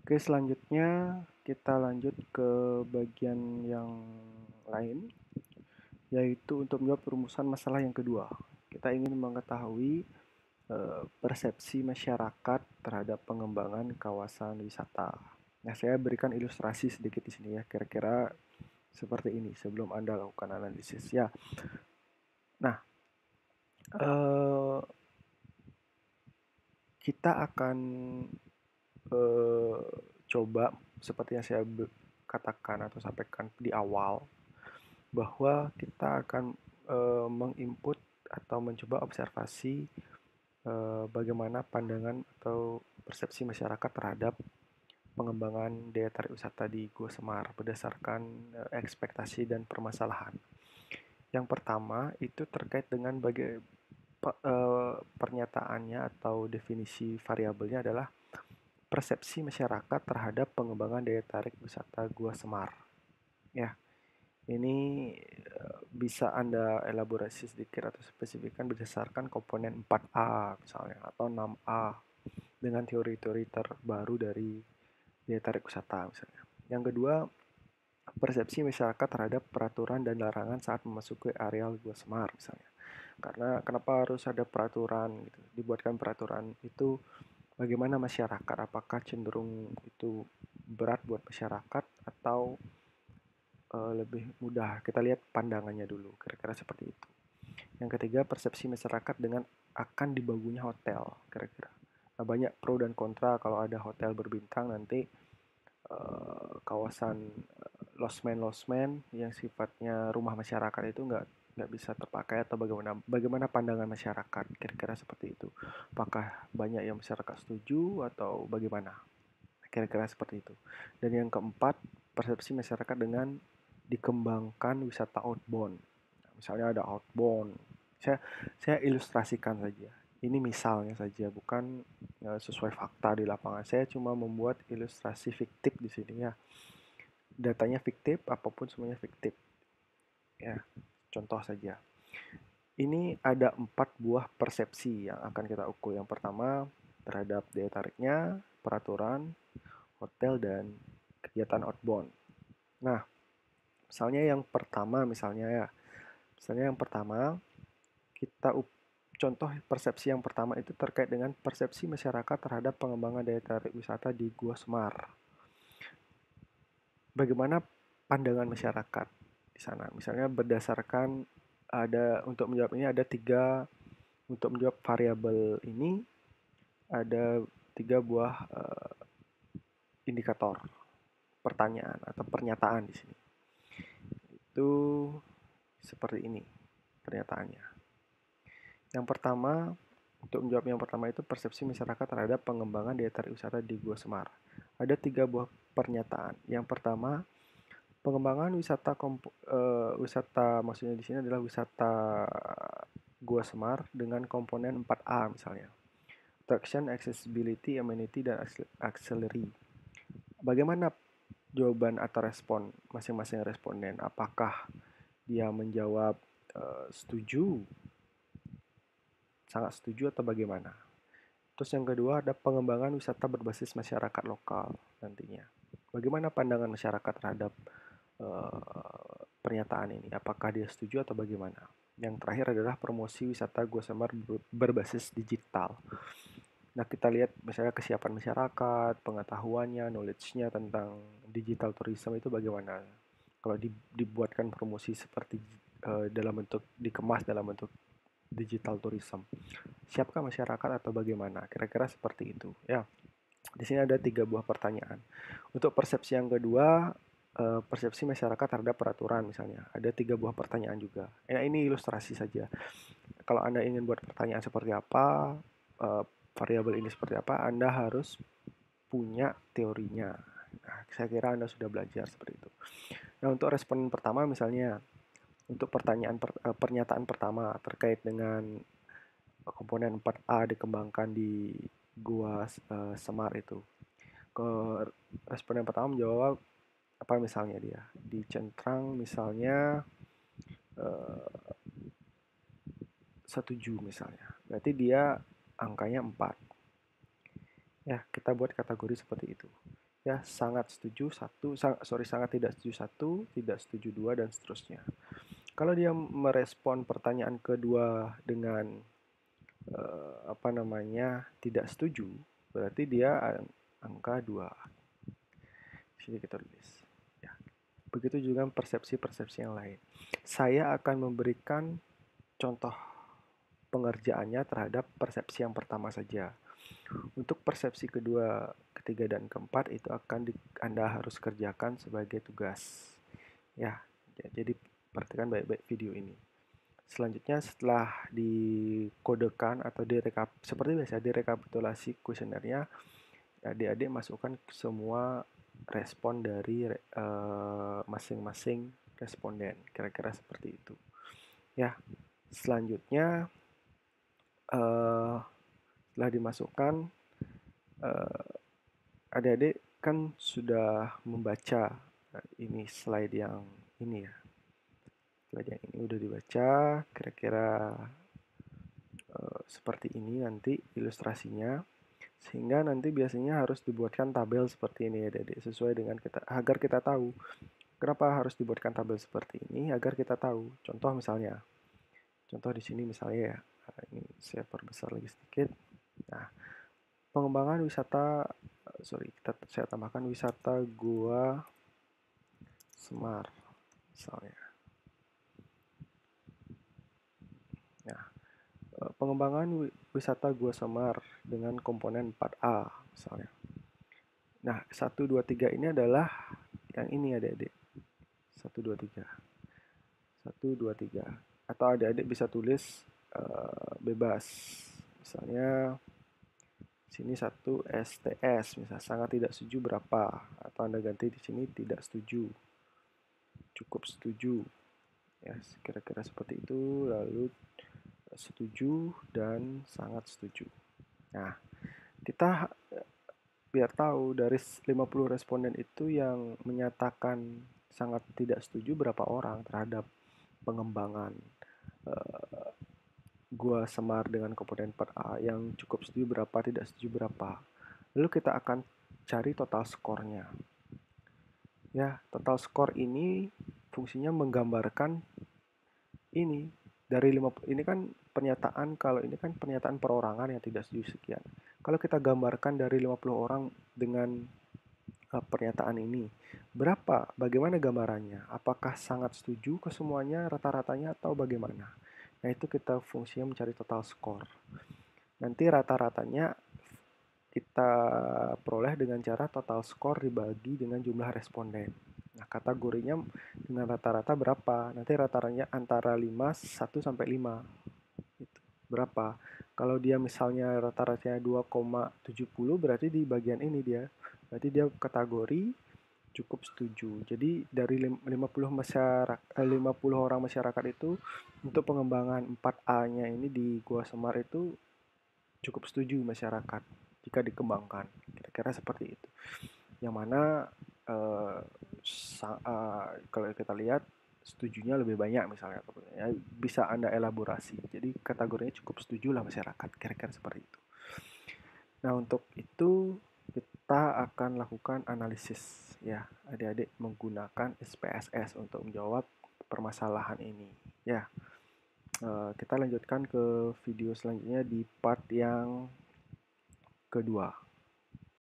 Oke, selanjutnya kita lanjut ke bagian yang lain, yaitu untuk menjawab perumusan masalah yang kedua. Kita ingin mengetahui persepsi masyarakat terhadap pengembangan kawasan wisata. Nah, saya berikan ilustrasi sedikit di sini ya, kira-kira seperti ini sebelum Anda lakukan analisis ya. Nah, eh, kita akan eh, coba seperti yang saya katakan atau sampaikan di awal bahwa kita akan menginput atau mencoba observasi bagaimana pandangan atau persepsi masyarakat terhadap pengembangan daya tarik wisata di Gua Semar berdasarkan ekspektasi dan permasalahan. Yang pertama itu terkait dengan pernyataannya atau definisi variabelnya adalah persepsi masyarakat terhadap pengembangan daya tarik wisata Gua Semar. Ya, ini bisa Anda elaborasi sedikit atau spesifikkan berdasarkan komponen 4A misalnya atau 6A dengan teori-teori terbaru dari daya tarik wisata misalnya. Yang kedua, persepsi masyarakat terhadap peraturan dan larangan saat memasuki areal Gua Semar misalnya. Karena kenapa harus ada peraturan gitu? Dibuatkan peraturan itu bagaimana masyarakat? Apakah cenderung itu berat buat masyarakat atau lebih mudah? Kita lihat pandangannya dulu, kira-kira seperti itu. Yang ketiga, persepsi masyarakat dengan akan dibangunnya hotel, kira-kira. Nah, banyak pro dan kontra kalau ada hotel berbintang nanti kawasan losmen yang sifatnya rumah masyarakat itu nggak bisa terpakai atau bagaimana pandangan masyarakat kira-kira seperti itu. Apakah banyak yang masyarakat setuju atau bagaimana? Kira-kira seperti itu. Dan yang keempat, persepsi masyarakat dengan dikembangkan wisata outbound. Misalnya ada outbound. Saya ilustrasikan saja. Ini misalnya saja, bukan sesuai fakta di lapangan. Saya cuma membuat ilustrasi fiktif di sini ya. Datanya fiktif, apapun semuanya fiktif. Ya, contoh saja. Ini ada 4 buah persepsi yang akan kita ukur. Yang pertama, terhadap daya tariknya, peraturan, hotel, dan kegiatan outbound. Nah, misalnya yang pertama, misalnya yang pertama, kita contoh persepsi yang pertama itu terkait dengan persepsi masyarakat terhadap pengembangan daya tarik wisata di Gua Semar. Bagaimana pandangan masyarakat di sana? Misalnya berdasarkan untuk menjawab ini ada untuk menjawab variabel ini ada 3 buah indikator pertanyaan atau pernyataan di sini. Itu seperti ini pernyataannya. Yang pertama, untuk menjawab yang pertama itu persepsi masyarakat terhadap pengembangan daya tarik wisata di Gua Semar. Ada 3 buah pernyataan. Yang pertama, pengembangan wisata maksudnya di sini adalah wisata Gua Semar dengan komponen 4A misalnya. Attraction, accessibility, amenity, dan auxiliary. Bagaimana jawaban atau respon masing-masing responden? Apakah dia menjawab setuju, sangat setuju atau bagaimana? Terus yang kedua ada pengembangan wisata berbasis masyarakat lokal nantinya. Bagaimana pandangan masyarakat terhadap pernyataan ini? Apakah dia setuju atau bagaimana? Yang terakhir adalah promosi wisata Gua Semar berbasis digital. Nah, kita lihat misalnya kesiapan masyarakat, pengetahuannya, knowledge-nya tentang digital tourism itu bagaimana. Kalau dibuatkan promosi seperti dalam bentuk dikemas dalam bentuk digital tourism. Siapkah masyarakat atau bagaimana? Kira-kira seperti itu. Ya, di sini ada 3 buah pertanyaan. Untuk persepsi yang kedua, persepsi masyarakat terhadap peraturan misalnya. Ada 3 buah pertanyaan juga. Nah, ini ilustrasi saja. Kalau Anda ingin buat pertanyaan seperti apa, variabel ini seperti apa, Anda harus punya teorinya. Nah, saya kira Anda sudah belajar seperti itu. Nah, untuk respon pertama misalnya, untuk pernyataan pertama terkait dengan komponen 4A dikembangkan di Gua Semar itu. Ke respon yang pertama menjawab apa misalnya dia? Di Centrang misalnya setuju misalnya. Berarti dia angkanya 4. Ya, kita buat kategori seperti itu. Ya, sangat setuju satu, sangat tidak setuju satu, tidak setuju dua, dan seterusnya. Kalau dia merespon pertanyaan kedua dengan apa namanya tidak setuju, berarti dia angka 2. Sini kita tulis. Ya. Begitu juga persepsi-persepsi yang lain. Saya akan memberikan contoh pengerjaannya terhadap persepsi yang pertama saja. Untuk persepsi kedua, ketiga, dan keempat itu Anda harus kerjakan sebagai tugas. Ya, jadi perhatikan baik-baik video ini. Selanjutnya setelah dikodekan atau seperti biasa direkapitulasi kuesionernya, adik-adik masukkan semua respon dari masing-masing responden. Kira-kira seperti itu. Ya, selanjutnya setelah dimasukkan, adik-adik kan sudah membaca ini slide yang ini ya. Slide yang ini udah dibaca, kira-kira seperti ini nanti ilustrasinya. Sehingga nanti biasanya harus dibuatkan tabel seperti ini ya adik-adik, sesuai dengan agar kita tahu. Kenapa harus dibuatkan tabel seperti ini? Agar kita tahu. Contoh misalnya. Contoh di sini misalnya ya. Ini saya perbesar lagi sedikit. Nah, pengembangan wisata, saya tambahkan wisata Gua Semar misalnya. Nah, pengembangan wisata Gua Semar dengan komponen 4A misalnya. Nah, 1, 2, 3 ini adalah yang ini adik-adik. 1, 2, 3. 1, 2, 3. Atau adik-adik bisa tulis bebas. Misalnya sini 1 STS, misalnya sangat tidak setuju berapa, atau Anda ganti di sini tidak setuju, cukup setuju, ya kira-kira seperti itu. Lalu setuju dan sangat setuju. Nah, kita biar tahu dari 50 responden itu yang menyatakan sangat tidak setuju berapa orang terhadap pengembangan Gua Semar dengan komponen 4A, yang cukup setuju berapa, tidak setuju berapa. Lalu kita akan cari total skornya. Ya, total skor ini fungsinya menggambarkan ini dari 50, ini kan pernyataan, kalau ini kan pernyataan perorangan yang tidak setuju sekian. Kalau kita gambarkan dari 50 orang dengan pernyataan ini, berapa? Bagaimana gambarannya? Apakah sangat setuju ke semuanya, rata-ratanya, atau bagaimana? Nah, itu kita fungsinya mencari total skor. Nanti rata-ratanya kita peroleh dengan cara total skor dibagi dengan jumlah responden. Nah, kategorinya dengan rata-rata berapa? Nanti rata-ratanya antara 5, 1 sampai 5. Itu. Berapa? Kalau dia misalnya rata-ratanya 2,70, berarti di bagian ini dia. Berarti dia kategori cukup setuju. Jadi dari 50 orang masyarakat itu, untuk pengembangan 4A-nya ini di Gua Semar itu cukup setuju masyarakat jika dikembangkan. Kira-kira seperti itu. Yang mana kalau kita lihat setujunya lebih banyak misalnya, ya, bisa Anda elaborasi. Jadi kategorinya cukup setuju lah masyarakat, kira-kira seperti itu. Nah, untuk itu kita akan lakukan analisis ya, adik-adik menggunakan SPSS untuk menjawab permasalahan ini. Ya, kita lanjutkan ke video selanjutnya di part yang kedua.